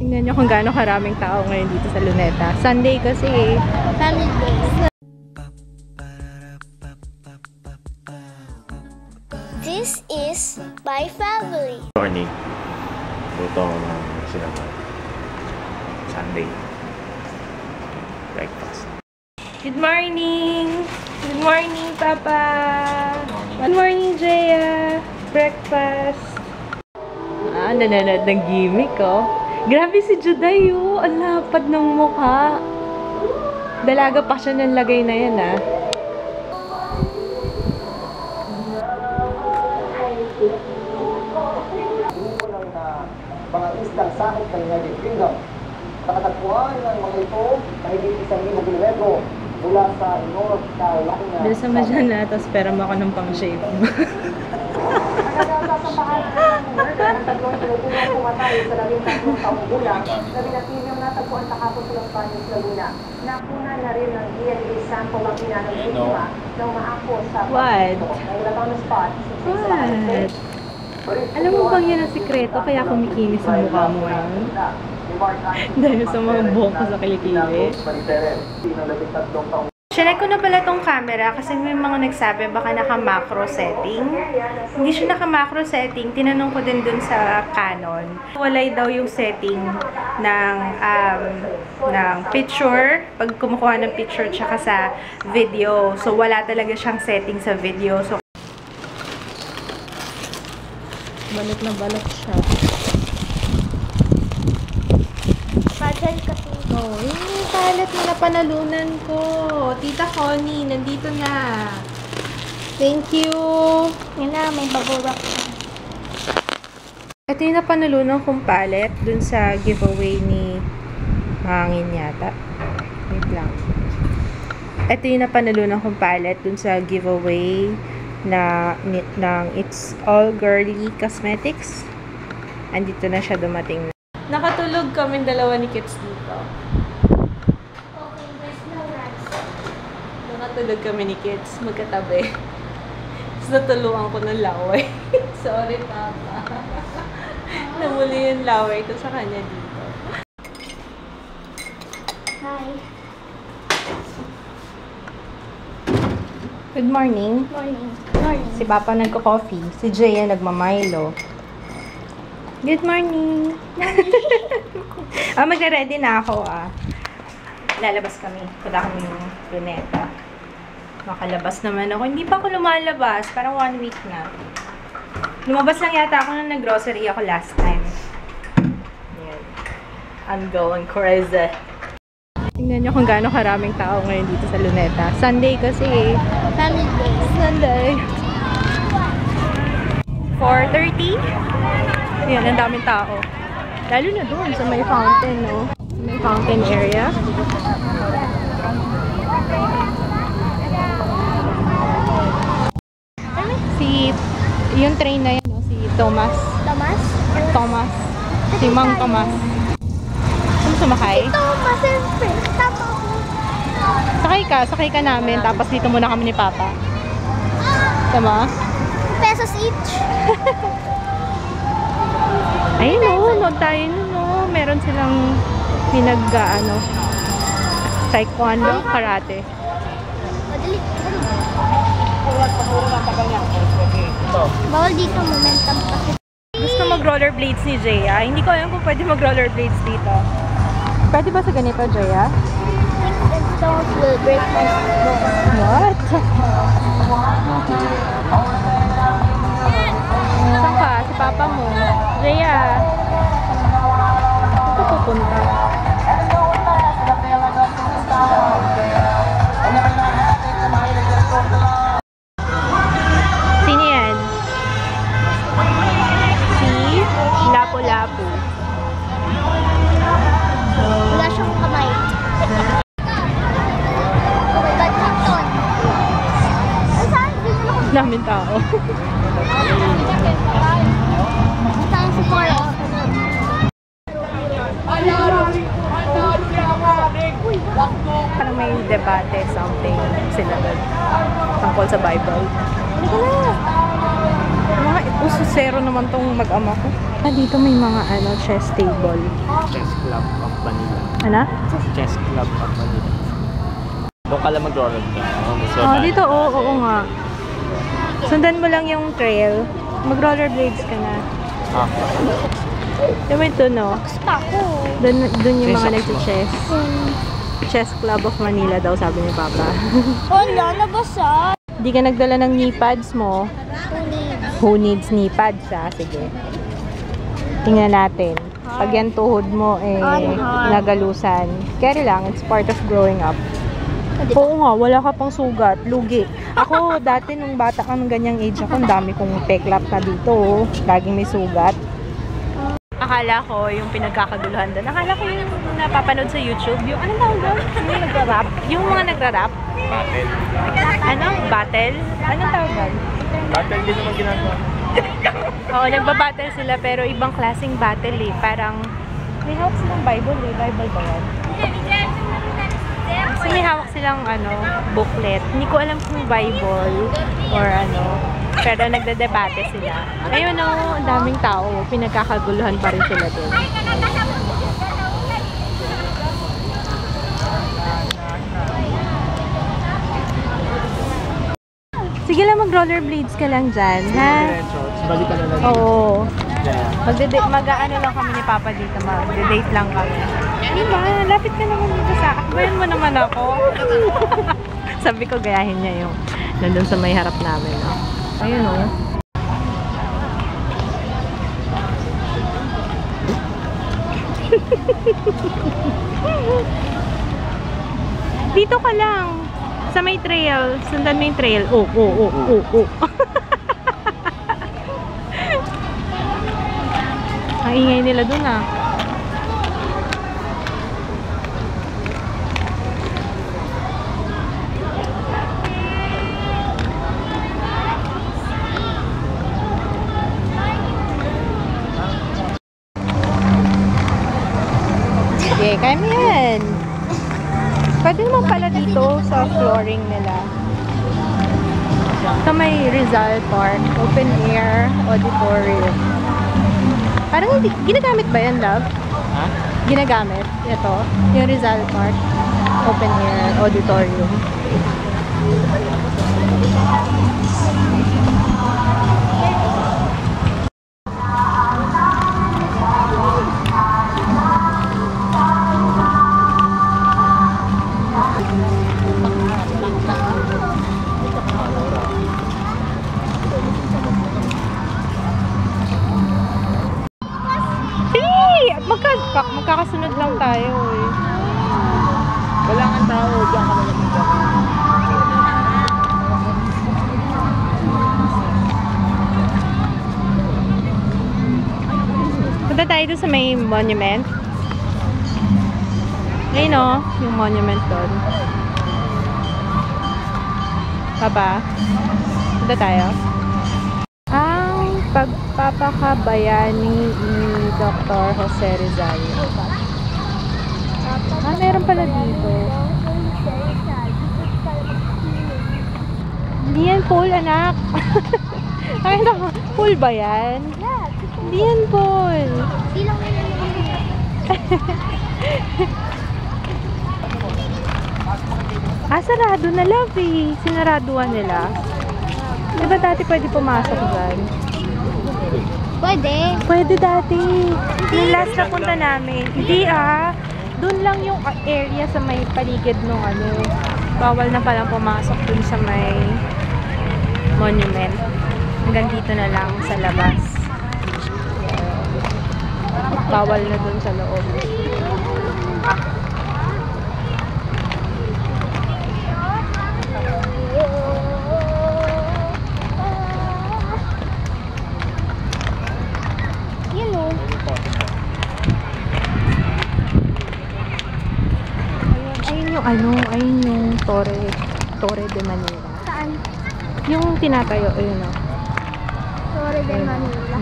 Tingnan nyo kung gaano karaming tao ngayon dito sa Luneta. Sunday kasi eh. Family Day. This is my family. Morning. Luto ako ng sinamay. Sunday. Breakfast. Good morning! Good morning, Papa! Good morning, Jaya! Breakfast! Nanonood ng gimmick, oh. Grabe si Juday, oh. Ang lapad ng mukha. Dalaga pa siya ng lagay na yan, ah. Mga istang sakit ng United Kingdom. Nakatagpuan ng mga ito mahigit 1,000 kilometro mula sa North Carolina. Bisa mo dyan, ah. Tapos pera mo ako ng pang-shave mo. Nagsasampahan ng tatlong Pilipinong pumatay sa 13 taong gulang na binatilyong natagpuan kahapon sa Los Baños, Laguna. Nakuna na rin ng DNA sample ang pinanong biktima na umaako sa What? Ang labang na spot. What? Alam mo bang yan ang sikreto kaya kumikinis ang mukha mo ngayon? Dahil sa mga buhok ko sa kilikili. Chinek ko na pala tong camera kasi may mga nagsabi baka naka-macro setting. Hindi siya naka-macro setting. Tinanong ko din dun sa Canon. Walay daw yung setting ng picture. Pag kumukuha ng picture tsaka sa video. So, wala talaga siyang setting sa video. So, balot na balot siya. Pagal kasi. Oh, yung palet na napanalunan ko. Tita Connie, nandito na. Thank you. Yan na, may bubble wrap. Ito yung napanalunan kong palet dun sa giveaway ni Hangin yata. Wait lang. Ito yung napanalunan kong palet dun sa giveaway ng It's All Girly Cosmetics. Andito na siya dumating na. Nakatulog kami dalawa ni Kits dito. Okay, there's no rats. Nakatulog kami ni Kits, magkatabi. Tapos natulungan ko ng laway. Sorry, Papa. Namuli yung laway ito sa kanya dito. Hi. Good morning. Morning. Morning. Si Papa nagko-coffee. Si Jaya nagmamilo. Good morning. Magre-ready na ako, ah. Lalabas kami. Punta kami yung Luneta. Makalabas naman ako. Hindi pa ako lumalabas. Parang 1 week na. Lumabas lang yata ako nung nag-grocery ako last time. Ayan. I'm going crazy. Tingnan nyo kung gaano karaming tao ngayon dito sa Luneta. Sunday kasi eh. Family Day. Sunday. 4:30. Ayan, ang daming tao. Lalo na doon sa may fountain, no? May fountain area. Si, yung train na yan, no? Si Thomas. Thomas? Thomas. Si Mang Thomas. Saan sumakay? Thomas, siyempre. Tama ko. Sakay ka namin, tapos dito muna kami ni Papa. Tama? Pesos each. Ayun o, nood tayo nun o. Meron silang taekwondo, karate. Madali. Bawal dito momentum kasi. Gusto mag-rollerblades ni Jaya. Hindi ko alam kung pwede mag-rollerblades dito. Pwede ba sa ganito, Jaya? And stones will break my bones. What? Saan ka? Si Papa mo. Jaya. Saan ka pupunta? Sino yan? Si Lapu-Lapu. Wala siyang kamay. Oh my God, Captain. Saan? Dito na ako. Daming tao. Saan si Cora? Parang may debate, something sila doon. Tungkol sa Bible. Halika na. Tapos zero naman tong mag-ama ko. Dito may mga chess table. Chess Club of Manila. Ano? Chess Club of Manila. Doon ka lang mag-roller ka. Dito, oo nga. Sundan mo lang yung trail. Mag-rollerblades ka na. Diba ito, no? Gusto ko. Doon yung mga Chess nag-chess. Chess Club of Manila daw, sabi ni Papa. Wala, nabasa. Hindi ka nagdala ng knee pads mo. Who needs knee pads, ha? Sige. Tingnan natin. Pag yan tuhod mo, nagalusan. Carry lang, it's part of growing up. Oo nga, wala ka pang sugat. Lugi. Ako, dati nung bata ka ng ganyang age ako, ang dami kong peklap na dito. Laging may sugat. Akala ko yung pinagkakaguluhan doon. Akala ko yung napapanood sa YouTube. Yung anong tawag doon? Yung nagra-rap. Yung mga nagra-rap. Battle. Anong battle? Anong tawag doon? Battle din naman ginagawa. Oo, nagbabattle sila pero ibang klaseng battle eh. Parang may hawak silang Bible eh. Bible ba yan? Kasi may hawak silang booklet. Hindi ko alam kung Bible or pero nagdedebate sila. Ayun ang daming tao. Pinagkakaguluhan pa rin sila doon. Sige lang, mag-rollerblades ka lang dyan, ha? Balik ka na lang. Oo. Yeah. Mag-ano lang kami ni Papa dito. Mag-date lang kami. Ano ba? Lapit ka naman dito sa akin. Bayan mo naman ako. Sabi ko, gayahin niya yung nandun sa may harap namin. Ayun o. Dito ka lang. Sa may trail. Sundan mo yung trail. Oh. Ang ingay nila dun ah. Sige, kaya mo yan. Pwede naman pala dito sa flooring nila. Sa may Rizal Park, open air auditorium. Parang hindi, ginagamit ba yan, love? Ha? Ginagamit? Ito, yung Rizal Park, open air auditorium. Magkakasunod lang tayo eh. Wala kang tao. Diyan ka na lang. Punta tayo doon sa may monument. Ayun o, yung monument doon. Papa, punta tayo. Ang pagpapakabayani ni Dr. Jose Rizal. Meron pala dito. Hindi yan pool, anak. Nakita ko, pool ba yan? Hindi yan pool. Sarado na, love eh. Sinaraduan nila. Diba dati pwede pumasok dyan? Pwede. Pwede dati. Yung last na punta namin. Hindi doon lang yung area sa may paligid nung bawal na palang pumasok dun sa may monument. Hanggang dito na lang sa labas. Bawal na dun sa loob. Ayun yung Torre de Manila. Saan? Yung tinatayo, ayun o. Torre de Manila.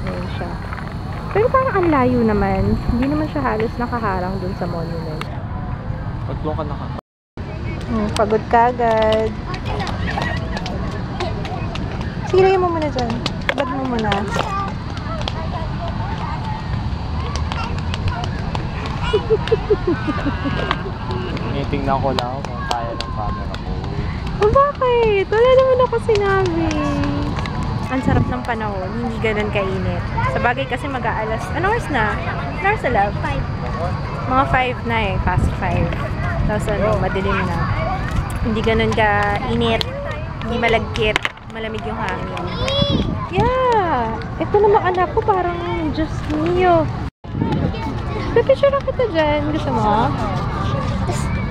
Ayun siya. Pero parang ang layo naman. Hindi naman siya halos nakaharang dun sa monument. Pag doon ka Pagod ka agad. Sige, lagyan mo muna dyan. Bad mo muna. Tinitingnan ko lang kung kaya ng camera ko. Oh, bakit? Wala naman ako sinabi. Ang sarap ng panahon, hindi ganun kainit. Sa bagay kasi mag-aalas. Anong oras na? Anong oras na, love? 5. Mga 5 na eh, past 5. Tapos ano, madilim na. Hindi ganun ka-init. Hindi malagkit. Malamig yung hangin. Yeah! Ito naman anak ko, parang Diyos mio. Pipicture ako kita dyan. Gusto mo?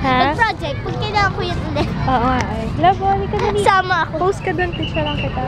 Ha? Mag-project, pag kailangan ko yun ulit. Oo nga eh. Love, wali ka na dito. Sama ako. Post ka doon, picture lang kita.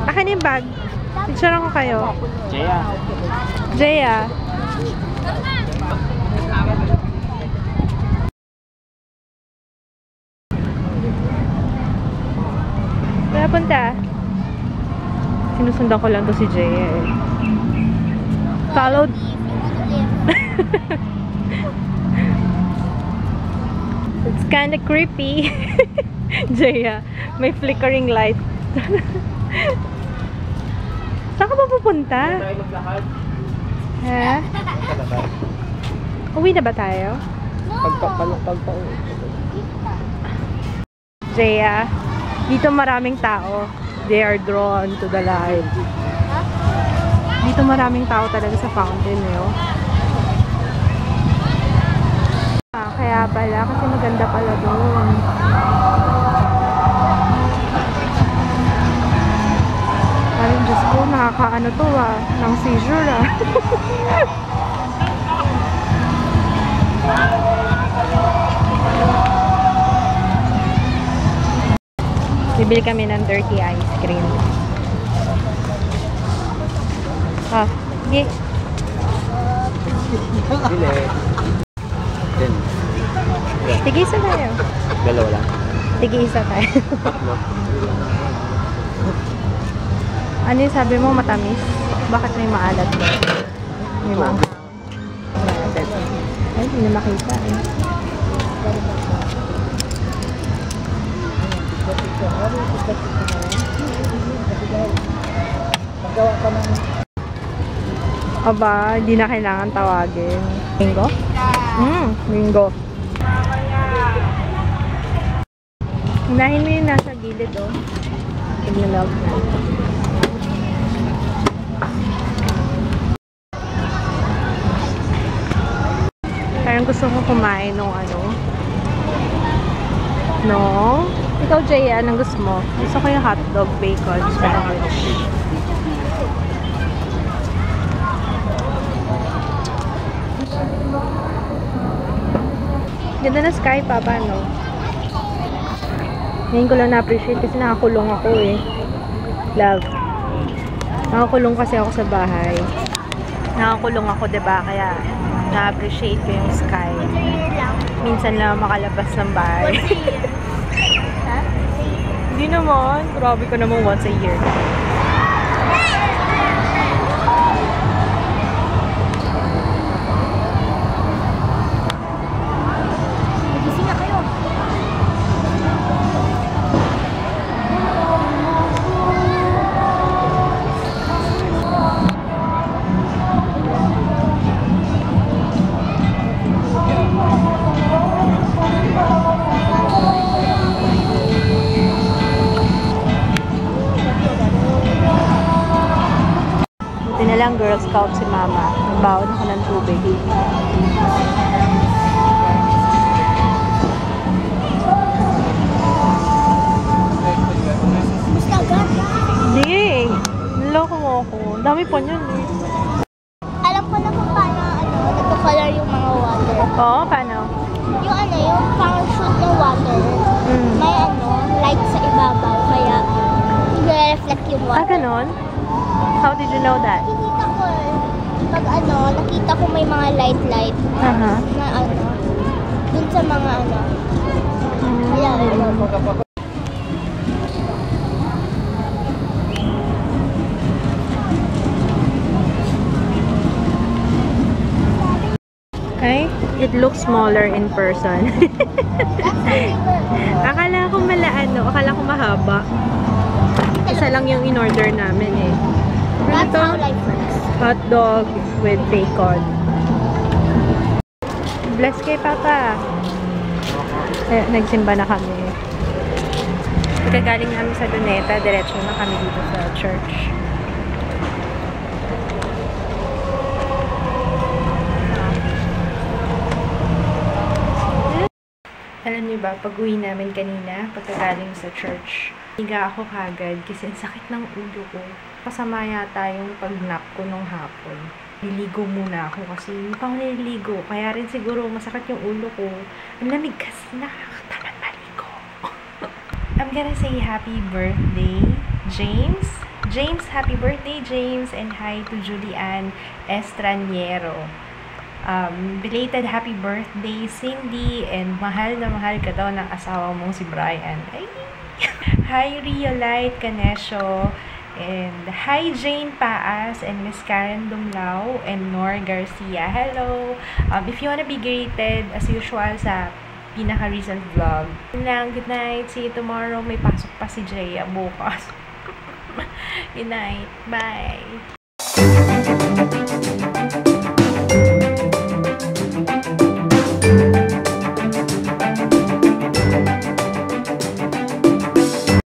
Akin yung bag. Picture lang ko kayo. Jaya. Jaya. Wala punta. Sinusundan ko lang to si Jaya eh. Followed. It's kinda creepy. Jaya, may flickering light. Saan ka ba pupunta? Tayo maglakad. Ha? Uwi na ba tayo? Pagpa-uwi. Jaya, dito maraming tao. They are drawn to the light. Dito maraming tao talaga sa fountain, eh, oh. Kaya pala, kasi maganda pala doon. Parang Diyos ko, nakakaano to ng seizure Bibili kami ng dirty ice cream. Sige. Bili. Then, Tig-isa tayo. dalawa lang. Tig-isa tayo. Tatlo. Ano yung sabi mo, matamis? Bakit may maalat ba? May maanghang. Ay, hindi na makita eh. Aba, hindi na kailangan tawagin. Bingo? Bingo. Unahin mo yung nasa gilid, oh. Tignan mo. Parang gusto ko kumain nung ano. No? Ikaw, Jay, anong gusto mo? Gusto ko yung hotdog, bacon, sandwich. Ganda na sky pa, paano? Ngayon ko lang na-appreciate kasi nakakulong ako eh. Love. Nakakulong kasi ako sa bahay. Nakakulong ako, diba? Kaya na-appreciate ko yung sky. Minsan lang makalabas ng bahay. Ha? Hindi naman. Grabe ko naman once a year. Nagising na kayo. Buti na lang Girl Scout si Mama. Nagbaon ako ng tubig. Gusto agad. Hindi. Niloko mo ako. Ang dami pa niyan eh. Alam ko na kung paano nagko-color yung mga water. Oo, paano? Yung pang-shoot ng water, may light sa ibabaw, kaya i-reflect yung Ah, water. ganon? How did you know that? Nakikita ko pag nakita ko may mga light Aha. na dun sa mga kaya Okay? It looks smaller in person. Akala ko akala ko mahaba. isa lang yung in-order namin eh. Ano That's to? how life works. Hot dog with bacon. Bless kay Papa. Eh, nagsimba na kami. Pagkagaling namin sa Luneta, diretso na kami dito sa church. Alam niyo ba, pag-uwi namin kanina, pagkagaling sa church, higa ako kagad kasi ang sakit ng ulo ko. Kasama yata yung pag-nap ko nung hapon. Niligo muna ako kasi hindi pa ako nililigo. Kaya rin siguro masakit yung ulo ko. Ang lamig kasi nakakatamad maligo. I'm gonna say happy birthday, James. James, happy birthday, James. And hi to Julian Estraniero. Belated happy birthday, Cindy, and mahal na mahal ka daw ng asawa mong si Brian. Ay! Hi, Riolite Canesio, and hi, Jane Paas, and Miss Karen Dumlao, and Nor Garcia. Hello! If you wanna be greeted, as usual, sa pinaka-recent vlog. Good night. See you tomorrow. May pasok pa si Jaya bukas. Good night. Bye!